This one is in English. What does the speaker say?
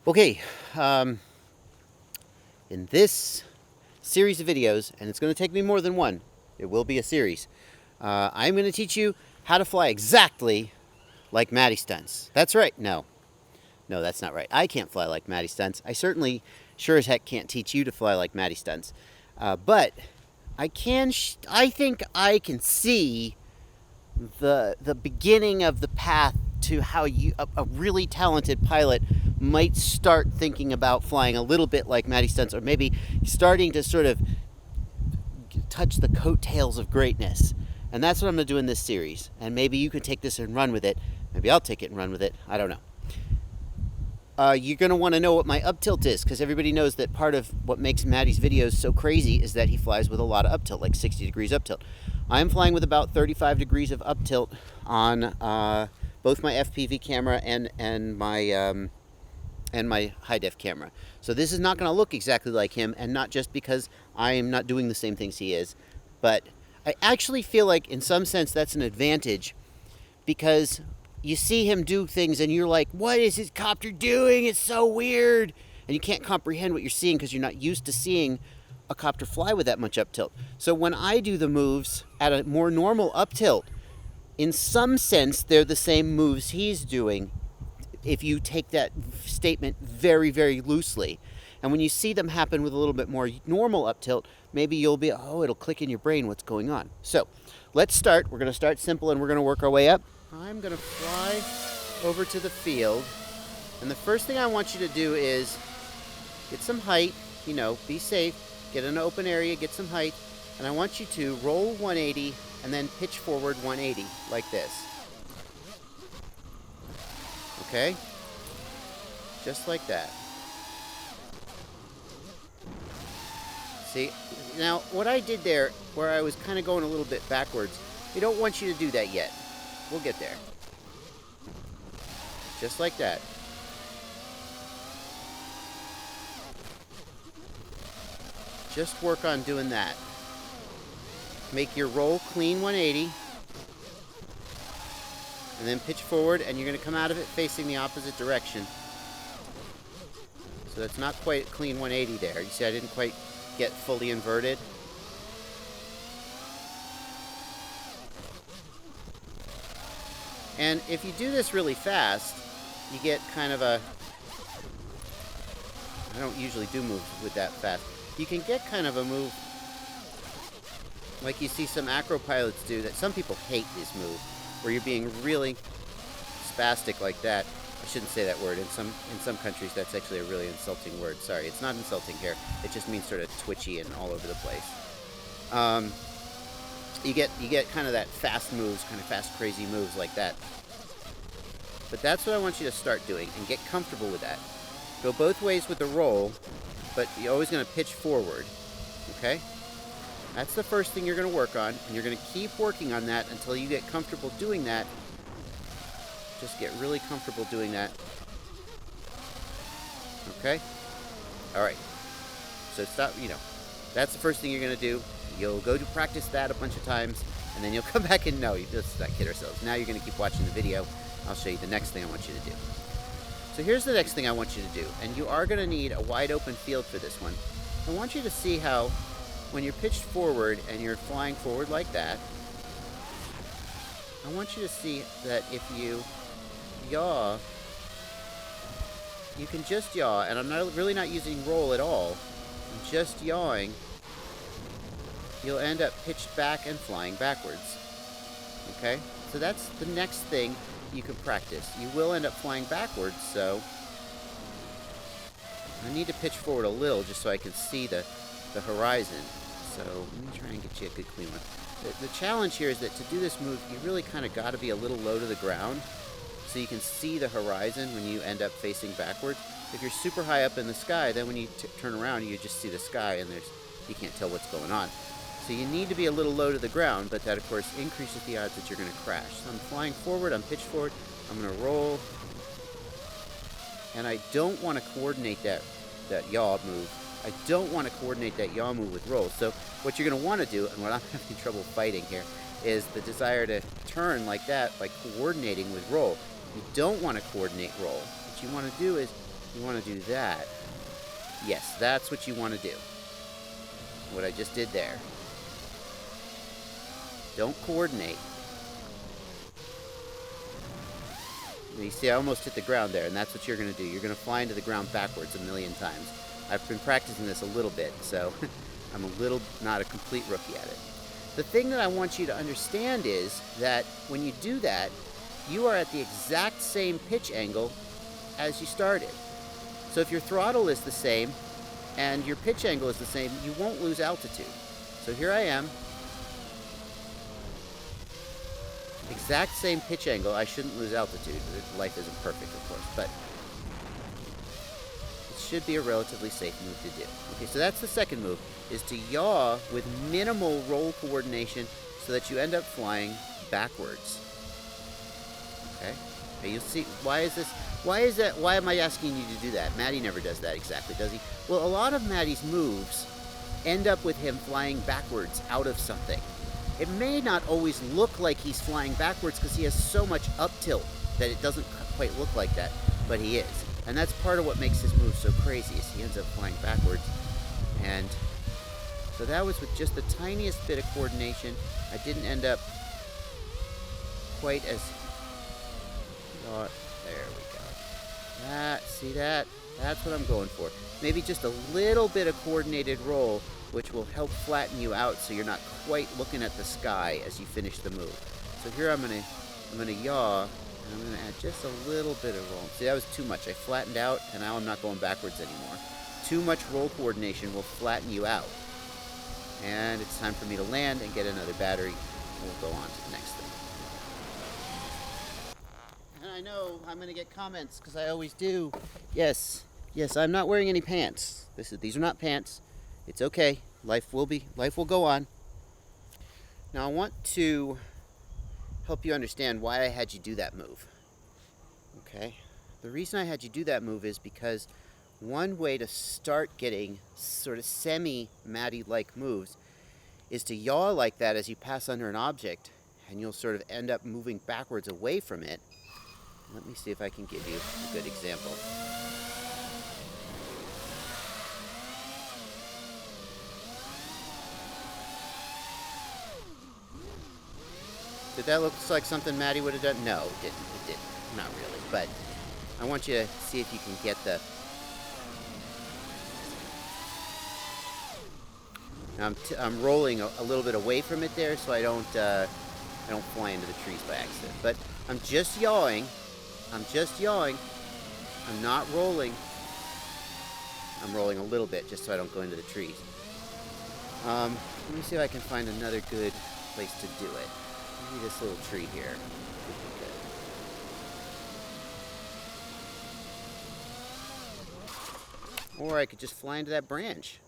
Okay, in this series of videos, and it's going to take me more than one, it will be a series, I'm going to teach you how to fly exactly like Mattystuntz. That's right. No, that's not right. I can't fly like Mattystuntz. I certainly, sure as heck, can't teach you to fly like Mattystuntz. But I can. I think I can see the beginning of the path to how a really talented pilot might start thinking about flying a little bit like Mattystuntz, or maybe starting to sort of touch the coattails of greatness. And that's what I'm going to do in this series. And maybe you can take this and run with it. Maybe I'll take it and run with it. I don't know. You're going to want to know what my up tilt is, because everybody knows that part of what makes Matty's videos so crazy is that he flies with a lot of up tilt, like 60 degrees up tilt. I'm flying with about 35 degrees of up tilt on both my FPV camera and my high def camera. So this is not going to look exactly like him, and not just because I am not doing the same things he is, but I actually feel like in some sense that's an advantage, because you see him do things and you're like, what is his copter doing? It's so weird. And you can't comprehend what you're seeing because you're not used to seeing a copter fly with that much up tilt. So when I do the moves at a more normal up tilt, in some sense they're the same moves he's doing, if you take that statement very, very loosely. And when you see them happen with a little bit more normal up tilt, maybe you'll be, oh, it'll click in your brain what's going on. So let's start. We're going to start simple and we're going to work our way up. I'm going to fly over to the field. And the first thing I want you to do is get some height, be safe, get in an open area, get some height. And I want you to roll 180 and then pitch forward 180 like this. Okay? Just like that. See? Now, what I did there, where I was kind of going a little bit backwards, I don't want you to do that yet. We'll get there. Just like that. Just work on doing that. Make your roll clean 180. And then pitch forward, and you're going to come out of it facing the opposite direction. So that's not quite clean 180 there. You see, I didn't quite get fully inverted. And if you do this really fast, you get kind of a... I don't usually do moves with that fast. You can get kind of a move like you see some acro pilots do, that some people hate this move, where you're being really spastic like that. I shouldn't say that word. In some countries, that's actually a really insulting word. Sorry, it's not insulting here. It just means sort of twitchy and all over the place. You get kind of that fast moves, kind of fast, crazy moves like that. But that's what I want you to start doing, and get comfortable with that. Go both ways with the roll, but you're always going to pitch forward. Okay? That's the first thing you're going to work on, and you're going to keep working on that until you get comfortable doing that. Just get really comfortable doing that. Okay? Alright. So stop, that's the first thing you're going to do. You'll go to practice that a bunch of times, and then you'll come back and let's not kid ourselves. Now you're going to keep watching the video. I'll show you the next thing I want you to do. So here's the next thing I want you to do, and you are going to need a wide open field for this one. I want you to see how when you're pitched forward and you're flying forward like that, I want you to see that if you yaw, you can just yaw, and I'm really not using roll at all. I'm just yawing. You'll end up pitched back and flying backwards. Okay? So that's the next thing you can practice. You will end up flying backwards, so I need to pitch forward a little just so I can see the horizon. So let me try and get you a good clean one. The challenge here is that to do this move, you really kind of got to be a little low to the ground so you can see the horizon when you end up facing backwards. If you're super high up in the sky, then when you turn around, you just see the sky and you can't tell what's going on. So you need to be a little low to the ground, but that of course increases the odds that you're going to crash. So I'm flying forward, I'm pitched forward, I'm going to roll, and I don't want to coordinate that yaw move. I don't want to coordinate that yaw move with roll. So what you're going to want to do, and what I'm having trouble fighting here, is the desire to turn like that by coordinating with roll. You don't want to coordinate roll. What you want to do is You want to do that. Yes, that's what you want to do. What I just did there. Don't coordinate. You see, I almost hit the ground there, and that's what you're going to do. You're going to fly into the ground backwards a million times. I've been practicing this a little bit, so I'm not a complete rookie at it. The thing that I want you to understand is that when you do that, you are at the exact same pitch angle as you started. So if your throttle is the same and your pitch angle is the same, you won't lose altitude. So here I am. Exact same pitch angle. I shouldn't lose altitude. Life isn't perfect, of course, but it should be a relatively safe move to do. Okay, so that's the second move, is to yaw with minimal roll coordination so that you end up flying backwards. Okay? Okay, you'll see, why is this? Why is that? Why am I asking you to do that? Matty never does that exactly, does he? Well, a lot of Matty's moves end up with him flying backwards out of something. It may not always look like he's flying backwards because he has so much up tilt that it doesn't quite look like that, but he is. And that's part of what makes his move so crazy, is he ends up flying backwards. And so that was with just the tiniest bit of coordination. I didn't end up quite as... there we go. See that? That's what I'm going for. Maybe just a little bit of coordinated roll, which will help flatten you out so you're not quite looking at the sky as you finish the move. So here I'm gonna yaw, and I'm gonna add just a little bit of roll. See, that was too much. I flattened out, and now I'm not going backwards anymore. Too much roll coordination will flatten you out. And it's time for me to land and get another battery, and we'll go on to the next thing. And I know I'm gonna get comments, because I always do. Yes, I'm not wearing any pants. These are not pants. It's okay. Life will go on. Now I want to help you understand why I had you do that move. Okay? The reason I had you do that move is because one way to start getting sort of semi-Matty-like moves is to yaw like that as you pass under an object, and you'll sort of end up moving backwards away from it. Let me see if I can give you a good example. Did that look like something Matty would have done? No, it didn't. It didn't. Not really. But I want you to see if you can get the... Now I'm rolling a little bit away from it there, so I don't fly into the trees by accident. But I'm just yawing. I'm not rolling. I'm rolling a little bit just so I don't go into the trees. Let me see if I can find another good place to do it. Maybe this little tree here would be good. Or I could just fly into that branch.